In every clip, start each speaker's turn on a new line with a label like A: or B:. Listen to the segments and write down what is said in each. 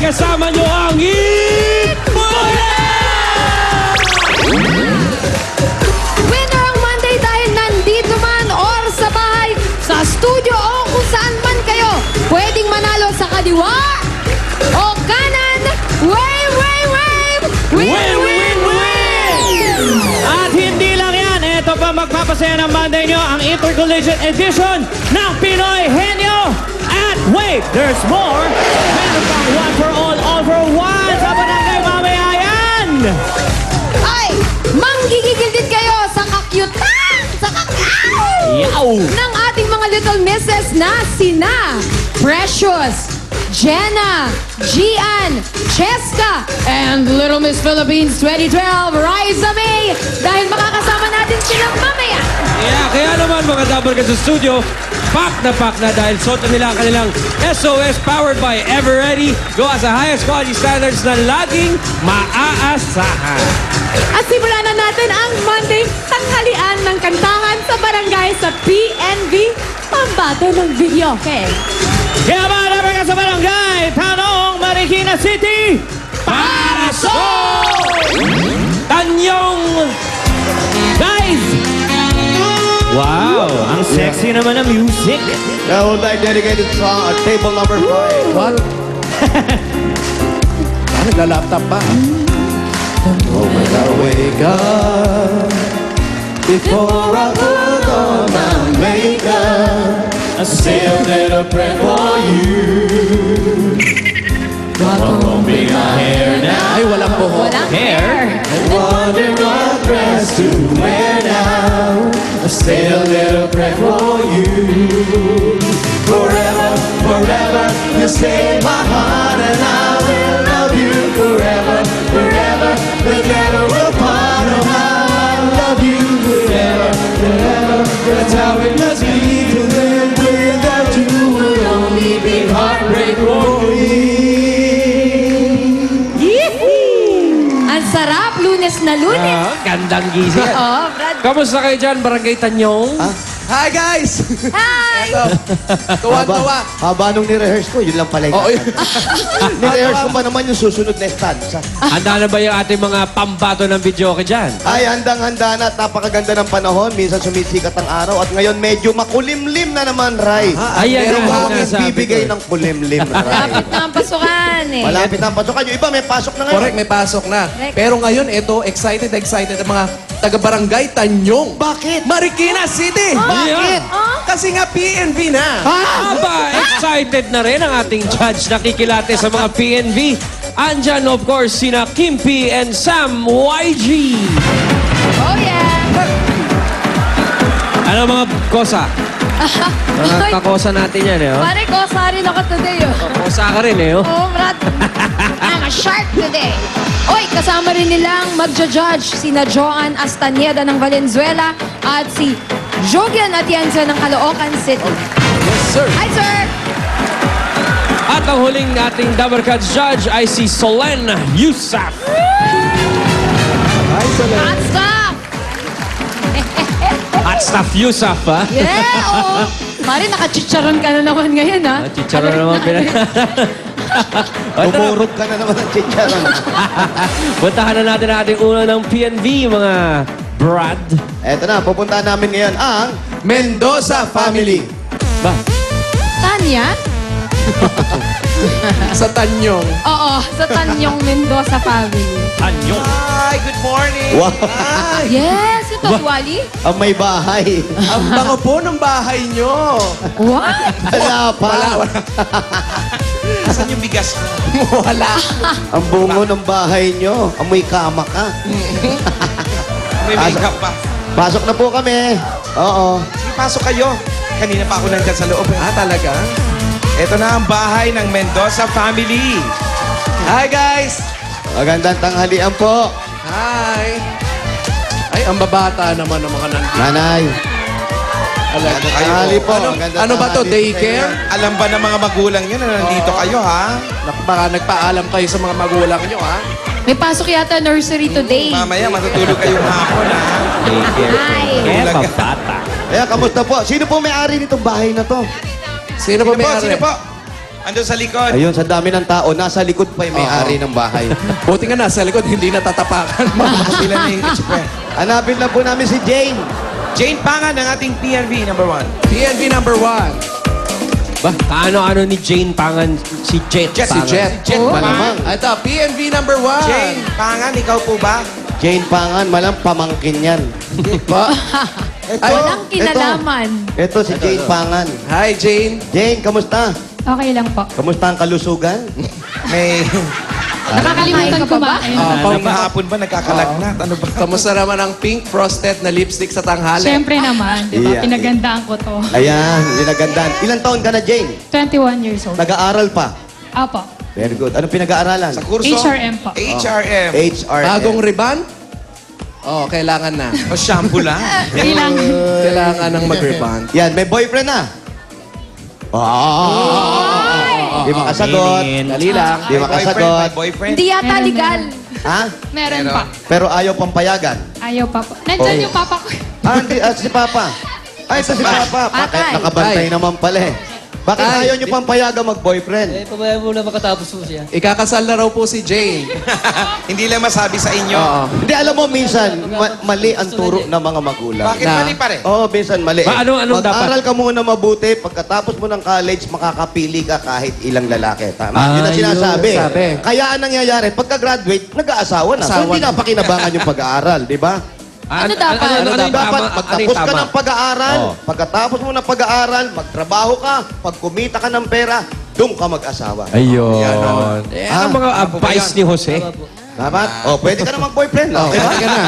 A: kasama nyo ang Itbula!
B: Winner ang Monday dahil nandito man or sa bahay, sa studio o kung saan man kayo, pwedeng manalo sa kaliwa o kanan. Wave, wave, wave!
A: Win, win, win! At hindi lang yan, ito pa magpapasaya ng Monday nyo ang Intercollision Edition ng Pinoy Henyo. At wait, there's more! Meron pang one for all for one sa barangay mamaya yan!
B: Ay, manggigigil din kayo sa kakyutan, sa
A: Yaw!
B: ng ating mga little misses na sina Precious, Jenna, Gian, Cheska, and Little Miss Philippines 2012, Riza May, dahil makakasama natin sila mamaya.
A: Yeah, kaya naman mga double ka sa studio, pack na dahil suot na nila ang kanilang SOS powered by Everready. Go sa highest quality standards na laging maaasahan.
B: At simulan na natin ang Monday tanghalian ng kantahan sa barangay sa PNV, pambato ng video. Okay.
A: Kaya mga double ka sa barangay, Tanong Marikina City, para sa Tanyong Guys! Wow, ang sexy naman ng music.
C: That would like dedicated song at table number 5.
D: What? Nagla-laptop pa.
C: Oh my God, wake up before I put on my makeup. I say a little prayer for you. Combing my hair now.
D: Ay, walang buhok.
B: Walang
A: Hair?
C: Wonder what dress to wear now. I say a little prayer for you. Forever, forever, you stay in my heart, and I will love you forever, forever. Together we'll part of how I love you forever, forever. That's how it must be to live without you. Would only be heartbreak for me.
B: Ang sarap, Lunes na Lunes.
A: Gandang gising.
B: Oo, Brad.
A: Kamusta kayo dyan, Barangay Tanyong?
D: Hi, guys!
B: Hi!
D: Tuwa-tuwa.
C: Haba nung ni-rehearse ko, yun lang pala
D: Oo,
C: yun. Ni-rehearse ko pa naman yung susunod na stanza.
A: Handa na ba yung ating mga pambato ng video ka dyan?
C: Ay, handang-handa na at napakaganda ng panahon. Minsan sumisikat ang araw at ngayon medyo makulimlim na naman, Ray.
A: Ayan
C: Pero
A: ang
C: bakit
A: sinasabi
C: bibigay
A: ko.
C: ng kulimlim, Ray?
B: Dapat na ang pasukan eh.
C: Malapit na ang pasukan. Yung iba may pasok na ngayon.
D: Correct, may pasok na.
B: Correct.
D: Pero ngayon, ito, excited ang mga taga-barangay Tanyong.
C: Bakit?
D: Marikina City!
C: Bakit?
D: Kasi nga PNV na.
A: Aba, excited na rin ang ating judge nakikilate sa mga PNV. Andyan, of course, sina Kimpi and Sam YG.
B: Oh yeah!
A: Ano mga kosa? Mga kakosa natin yan, eh. Oh.
B: Pare ko, rin ako today oh.
A: Kosa ka rin, eh. Oh.
B: Oo, Brad. I'm a shark today. Oy, kasama rin nilang magja-judge sina Joan Astaneda ng Valenzuela at si Jogian Atienza ng Caloocan City.
D: Yes, sir.
B: Hi, sir!
A: At ang huling ating Double Cuts judge ay si Solen Yusuf.
D: Hi, Solen.
B: Hot stuff!
A: At Staff Yusuf, ha?
B: Yeah, oo. Pare, nakachicharon ka na naman ngayon, ha?
A: Chicharo naman pinag...
C: Umurog ka na naman ng chicharon.
A: Puntahan na natin ang ating una ng PNV, mga Brad.
C: Eto na, pupuntahan namin ngayon ang
D: Mendoza family.
A: Ba?
B: Tanya?
D: Sa Tanyong.
B: Oo, sa Tanyong Mendoza family.
A: Tanyong.
D: Hi, good morning.
C: Wow.
D: Hi.
B: Yes, ito, Wally.
C: ang may bahay.
D: Ang bango po ng bahay nyo.
B: What?
C: Wala pa.
E: Asan yung bigas?
D: Wala.
C: Ang bungo ng bahay nyo. Amoy kama ka.
E: May makeup pa.
C: Pasok na po kami. Oo.
E: Sige, pasok kayo. Kanina pa ako nandyan sa loob.
D: Ah, talaga?
E: Ito na ang bahay ng Mendoza family.
D: Hi, guys.
C: Magandang tanghalian po.
D: Hi. Ay, ang babata naman ng mga nandito.
C: Nanay.
D: Alaga.
C: Tanghali po.
D: Ano,
C: Magandang
D: ano ba to?
C: tanghali po sa
D: Daycare?
C: inyo.
E: Alam ba ng mga magulang nyo na nandito kayo, ha?
D: Baka nagpaalam kayo sa mga magulang nyo, ha?
B: May pasok yata nursery today.
E: Mamaya matutulog kayong hapon, ha?
B: Hi.
A: Eh, pabata.
C: Kaya, kamusta po? Sino po may-ari nitong bahay na to?
D: Sino
E: Sino
D: ba
E: po?
D: may-ari?
E: Sino po? Andun sa likod.
C: Ayun, sa dami ng tao, nasa likod pa yung may-ari ng bahay.
D: Buti nga nasa likod, hindi natatapakan.
E: Sila na yung express.
C: Hanapin lang po namin si Jane.
E: Jane Pangan ng ating PNV number 1.
D: PNV number 1.
F: Ba, kaano-ano ni Jane Pangan si Jet?
E: Jet,
D: Si Jet.
E: Jet
C: Oh,
E: Pangan.
C: malamang.
D: Ito, PNV number 1.
E: Jane Pangan, ikaw po ba?
C: Jane Pangan, malang pamangkin yan.
D: Pa.
B: Walang kinalaman.
C: Ito si Jane Pangan.
D: Hi, Jane.
C: Jane, kamusta?
G: Okay lang po.
C: Kamusta ang kalusugan?
E: May...
G: Nakakalimutan kumain.
E: Nung hapon ba nagkakalagnat? Ano ba?
D: Kamusta naman ang pink frosted na lipstick sa tanghali?
G: Siyempre naman, di ba?
C: Yeah.
G: Pinagandaan ko to.
C: Ayan, ginagandaan. Ilang taon ka na, Jane?
G: 21 years old.
C: Nag-aaral pa?
G: Apo.
C: Very good. Anong pinag-aaralan?
E: Sa kurso?
G: HRM po.
E: HRM.
C: HRM.
D: Bagong riban? Oo, kailangan na.
E: O shampoo lang?
G: Kailangan.
D: Kailangan ng mag-riban.
C: Yan, may boyfriend na. Di makasagot.
D: Dali lang.
C: Di makasagot.
E: May boyfriend?
B: Hindi yata
G: Meron,
B: legal.
C: Ha?
G: Meron
E: Meron.
G: pa.
C: Pero ayaw pang payagan.
G: Ayaw pa po. Nandyan
C: Oh.
G: yung papa ko.
C: Hindi, si Papa. Ay, ito si Papa. Bakit
B: Patay.
C: nakabantay
D: Ay.
C: naman pala eh. Bakit
D: Ay.
C: ayaw niyo pang payagan mag-boyfriend?
H: Pabayaan mo na makatapos po siya.
D: Ikakasal na raw po si Jane.
E: Hindi lang masabi sa inyo.
D: Oo.
C: Hindi, alam mo, minsan, mali ang turo ng mga magulang.
E: Bakit
D: Na-
E: mali pare?
C: Oo, minsan mali.
F: Ba, anong
C: Mag-aral ka muna mabuti. Pagkatapos mo ng college, makakapili ka kahit ilang lalaki. Tama? Yun ang
D: Ayun,
C: sinasabi.
D: sabi.
C: Kaya ang nangyayari, pagka-graduate, nag-aasawa na. So,
D: Asawa
C: hindi
D: na.
C: na pakinabangan yung pag-aaral, di ba?
B: Ano dapat?
F: Ano yung
C: Dapat
F: tama?
C: magtapos ka ng pag-aaral.
F: Oo.
C: Pagkatapos mo ng pag-aaral, magtrabaho ka. Pag kumita ka ng pera, doon ka mag-asawa.
F: Ayun.
C: Yan,
F: Ang mga advice ni Jose.
C: Dapat? Oh, pwede ka na mag-boyfriend.
D: Oh,
C: Okay ba?
D: pwede ka na.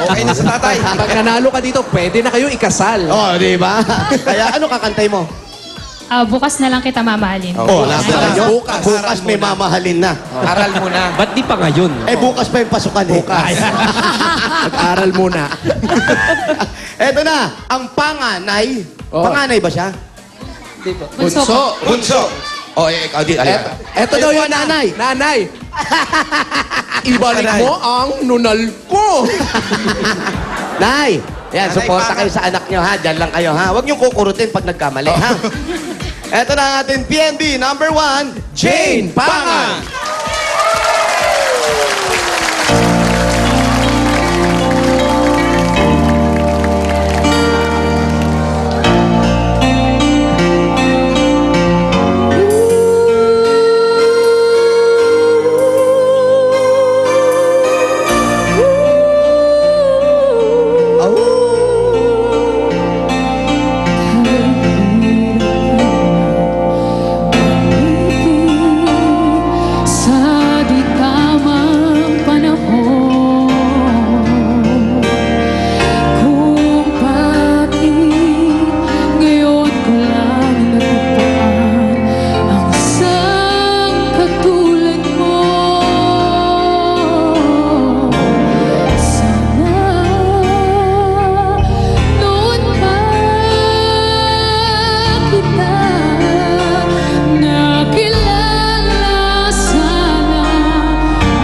E: Okay na sa tatay.
D: Pag nanalo ka dito, pwede na kayo ikasal.
C: Oh, di ba? Kaya ano kakantay mo?
G: Bukas na lang kita mamahalin.
C: Oh, nasa
D: Bukas.
C: nyo.
D: Bukas.
C: Bukas may mamahalin na.
E: Aral mo na.
F: Ba't di pa ngayon?
C: Eh, bukas pa yung pasukan eh.
D: Bukas. Mag-aral muna.
C: Eto na, ang panganay.
D: Oh.
C: Panganay ba siya?
H: Hindi po.
G: Bunso po.
D: Bunso.
E: Bunso.
C: Oh, ikaw di.
D: Eto daw yung nanay. Nanay. Ibalik mo ang nunal ko.
C: Nay! Yan,
E: Nanay,
C: suporta
E: pangan.
C: kayo sa anak nyo ha. Diyan lang kayo ha. Huwag niyong kukurutin pag nagkamali ha. Eto na ang ating PNB number 1,
D: Jane Pangan.
G: Sa di tamang panahon, kung pati ngayon ko lang natagpuan ang isang katulad mo. Sana noon pa kita nakilala, sana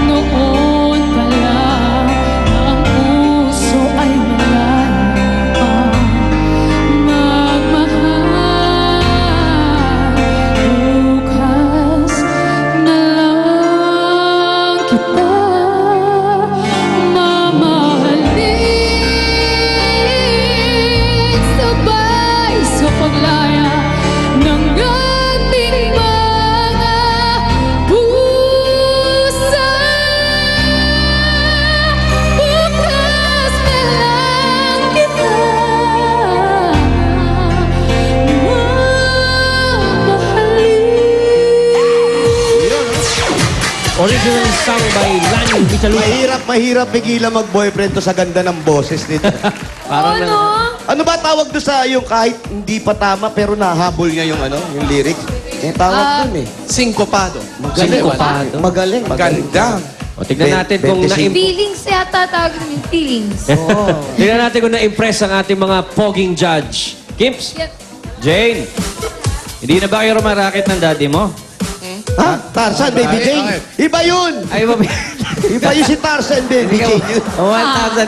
G: noon pa lang na ang puso ay malaya pa magmahal. Bukas na lang kita mamahalin, sabay sa paglaya ng ating mga pusa. Bukas na lang kita mamahalin.
F: Original song by Lani Michaluca.
C: Mahirap pigilan mag-boyfriend to sa ganda ng boses nito. Ano ba tawag doon sa yung kahit hindi pa tama pero nahabol niya yung yung lyrics? Eh, tawag doon eh.
D: Sinkopado.
F: Sinkopado.
C: Magaling.
E: Ganda.
F: O, tignan natin kung
C: 25.
B: Feelings yata tawag namin. Feelings.
F: tignan natin kung na-impress ang ating mga poging judge. Kimps,
B: Yep.
F: Jane, hindi na ba kayo rumarakit ng daddy mo?
C: Ha? Tarzan, Baby Jane. Iba yun!
F: Ay, mami.
C: Iba yun si Tarzan, Baby Jane.
A: 1,000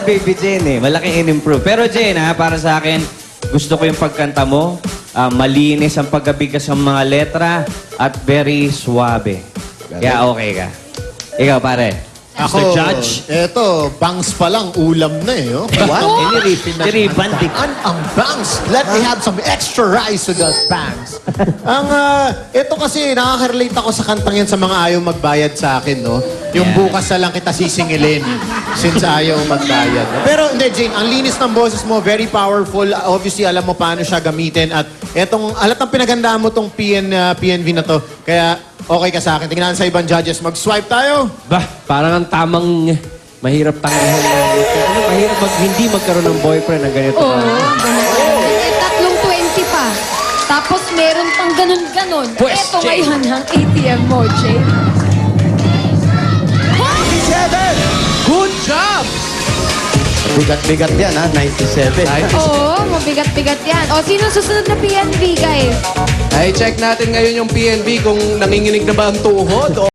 A: Baby Jane eh. Malaking in-improve. Pero Jane ha, para sa akin, gusto ko yung pagkanta mo. malinis ang pagkabigas ng mga letra at very suabe. Kaya okay ka. Ikaw, pare. Mr. Judge.
C: Eto, bangs pa lang, ulam na eh. Oh. What?
A: Tiripan.
C: Ang bangs. Let me have some extra rice with that bangs. Ito kasi, nakaka-relate ako sa kantang yan sa mga ayaw magbayad sa akin, no? Yung bukas na lang kita sisingilin since ayaw magbayad. Pero hindi, Jane, ang linis ng boses mo, very powerful. Obviously, alam mo paano siya gamitin. At etong, alat ng pinaganda mo tong PNV na to. Kaya, okay ka sa akin. Tingnan sa ibang judges. Mag-swipe tayo.
F: Bah, parang ang tamang mahirap tangihan na. Ano, mahirap hindi magkaroon ng boyfriend na ganito.
B: Oo. Eh, tatlong 20 pa. Tapos meron pang ganun-ganon.
F: Pwes,
B: Eto
F: Jay.
B: ngayon ang ATM mo, Jay.
D: Good job!
C: Bigat-bigat yan, ha? 97.
B: Oo, mabigat-bigat yan. O, sino susunod na PNV, guys?
D: Ay, check natin ngayon yung PNB kung nanginginig na ba ang tuhod o